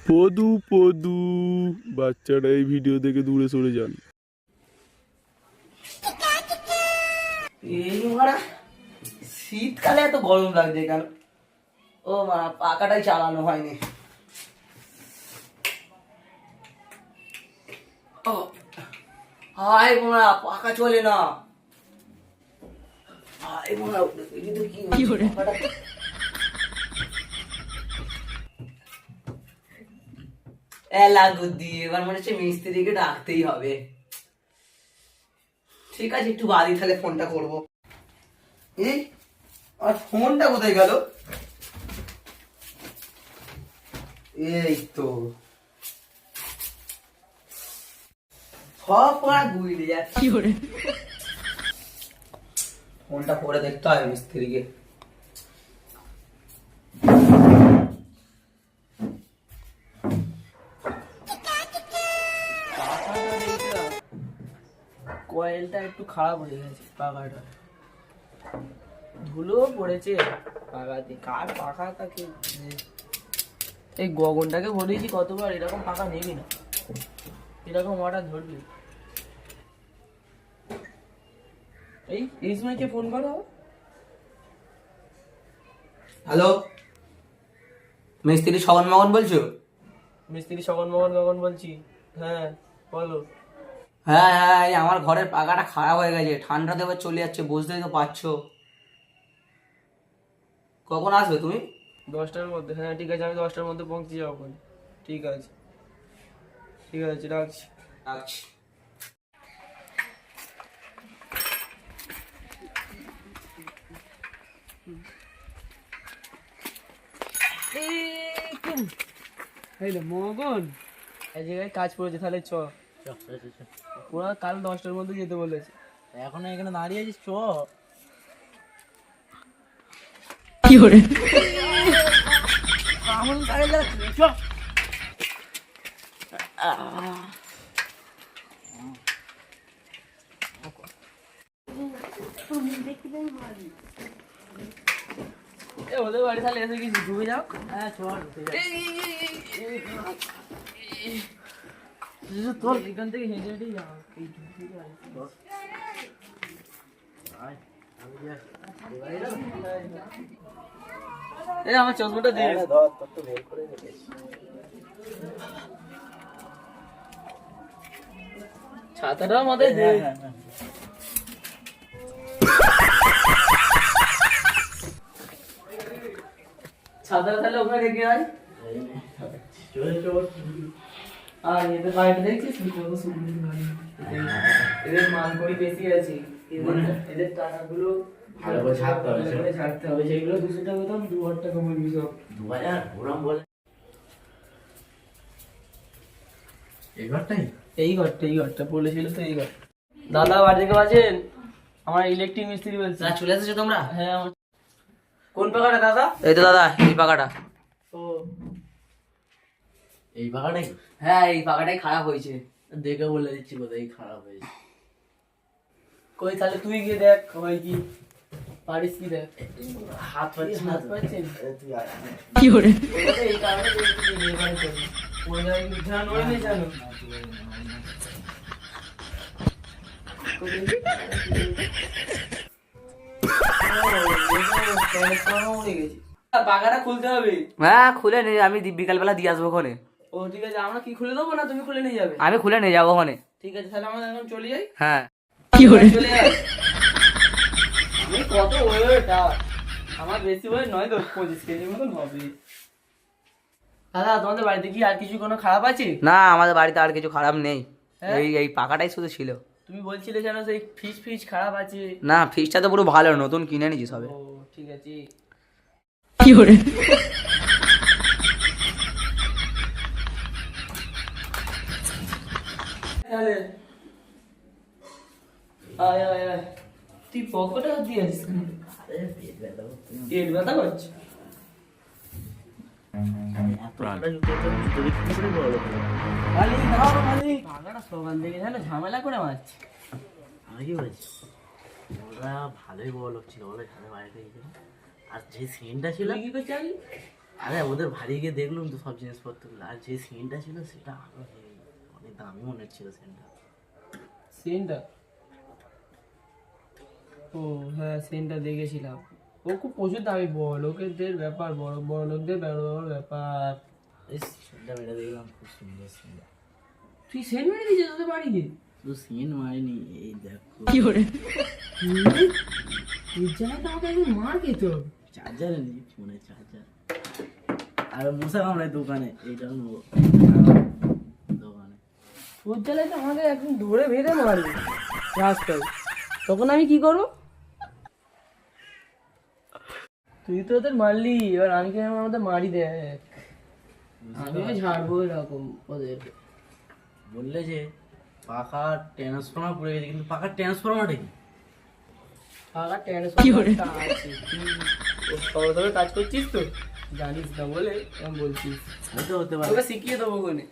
পদু পদু, বাচ্চারা এই ভিডিও দেখে দূরে সরে যান। এই মারা শীতকালে এত গরম লাগছে কেন? ও মা, পাখাটাই চালানো হয়নি। ও হাই মোরা, পাখা চলে না। হাই মোরা, কি করে? গুদ্দি, এবার মনে হচ্ছে মিস্ত্রিকে ডাকতেই হবে। ঠিক আছে, একটু বাদই তাহলে ফোনটা করবো। এই আর ফোনটা কোথায় গেল? এই তো সব পড়া গুইলে যাচ্ছে। ফোনটা পরে দেখতে হবে মিস্ত্রিকে। কয়েলটা একটু খারাপ হয়ে গেছে, পাখাটা ধুলো পড়েছে পাখাতে। কার পাখা তাকে এই গগনটাকে বলেছি কতবার এরকম পাখা নেবি না, এরকম অর্ডার ধরবি। এই সময়কে ফোন করো। হ্যালো, মিস্ত্রি শগন মগন বলছো? মিস্ত্রি শগন মগন গগন বলছি। হ্যাঁ বলো। হ্যাঁ হ্যাঁ, এই আমার ঘরের পাখাটা খারাপ হয়ে গেছে, ঠান্ডা দেবার চলে যাচ্ছে, বুঝতেই তো পারছো। কখন আসবে তুমি? 10টার মধ্যে। হ্যাঁ ঠিক আছে, আমি 10টার মধ্যে পৌঁছে যাবো। ঠিক আছে ঠিক আছে, রাখছি রাখছি। মগন এই জায়গায় কাজ পড়েছে, তাহলে চ পুরা কাল 10টার মধ্যে যেতে বলেছে। এখন এখানে দাঁড়িয়ে আছিস, চ। কি করে আমন কারে যাচ্ছে, চ। ওদের বাড়ি তাহলে এসে গেছি, ঢুকে যাও। হ্যাঁ চল, তোর এখান থেকে হেঁটে হেঁটেই যাও। আমার চশমাটা দিয়ে ছাতাটাও মাথায় দে। ছাতাটা তাহলে ওখানে রেখে আয়। আর এদের বাড়িটা দেখছিস কত সুন্দর বাড়ি। এদের মান করি বেশি আছে, এদের টাকাগুলো ভালো করে ছাড়তে হবে। সেগুলো 200 টাকা দাম, 2000 টাকা বলবি সব। 2000 ওরম বলে। এই ঘরটা বলেছিল তো, এই ঘর। দাদা বাড়ি থেকে আছেন? আমার ইলেকট্রিক মিস্ত্রি বলছে। চলে এসেছো তোমরা? হ্যাঁ। কোন পাখাটা দাদা? এই তো দাদা, এই পাখাটা। ও এই পাখাটাই? হ্যাঁ এই পাখাটাই খারাপ হয়েছে। দেখে বলে দিচ্ছি কোথায় খারাপ হয়েছে। কই তাহলে তুই গিয়ে দেখ হয় কি পারিস কি, দেখ। হাত পাচ্ছি না, হাত পাচ্ছি কি করে? এই কারণে ধ্যান ওই নেই জানো। পাখাটা খুলতে হবে। হ্যাঁ খুলে নিয়ে আমি বিকালবেলা দিয়ে আসবো ওখানে। ও ঠিক আছে, আমরা কি খুলে দেবো না তুমি খুলে নিয়ে যাবে? আমি খুলে নিয়ে যাবো ওখানে। ঠিক আছে তাহলে আমরা এখন চলে যাই। হ্যাঁ কি করে চলে যাই? আমি কত ওয়েট, আমার বেশি ওয়েট নয় তো, 25 কেজির মতন হবে। দাদা তোমাদের বাড়িতে কি আর কিছু কোনো খারাপ আছে? না আমাদের বাড়িতে আর কিছু খারাপ নেই, এই পাখাটাই শুধু ছিল। তুমি বলছিলে যেন সেই ফ্রিজ খারাপ আছে। না ফ্রিজটা তো পুরো ভালো, নতুন কিনে নিয়েছি সবে। ও ঠিক আছে। কি করে আয় আয় আয়, তুই পকেটে হাত দিয়ে আছিস কেন? পেট ব্যথা করছে। ঝামেলা করে মারছি। আমি কি বলছি, ওরা ভালোই বড় লোক ছিল, বলে ঘরে বাইরে গেছিল। আর যে সিনটা ছিল কি করছে, আরে ওদের বাড়ি গিয়ে দেখলাম তো সব জিনিসপত্রগুলো, আর যে সিনটা ছিল সেটা আরো heavy, অনেক দামি মনে হচ্ছিল সিনটা। সিনটা, ও হ্যাঁ সিনটা দেখেছিলাম। ও খুব প্রচুর দামি, বড় লোকেদের ব্যাপার, বড় বড় লোকদের বড় বড় ব্যাপার। এই সিনটা মেরে দেখলাম, খুব সুন্দর সিন। তুই সেন্ট মেরে দিয়েছিস তোদের বাড়ি গিয়ে? শুধু সিন মারিনি, এই দেখো কি করে এই জায়গায় তো আমাকে একদিন মার খেত। চার্জারে নেই, ফোনে চার্জার। আর মশা কামড়ায় দোকানে, এইটাও নেবো দোকানে। তোর জ্বালায় তো আমাকে একদিন ধরে বেঁধে মারবে রাস্তায়, তখন আমি কি করবো? তুই তো ওদের মারলি, এবার আমি কি আমাদের মারি দেখ, আমিও ঝাড়বো এরকম ওদের। বললে যে পাকা ট্রান্সফর্মার পড়ে গেছে, কিন্তু পাকা ট্রান্সফর্মারটা কি? ফাঁকা ট্রান্সফার আছে, তুই সবে সবে কাজ করছিস তো জানিস না বলে আমি বলছিস, হয়তো হতে পারে। তোকে শিখিয়ে দেবো কোনে।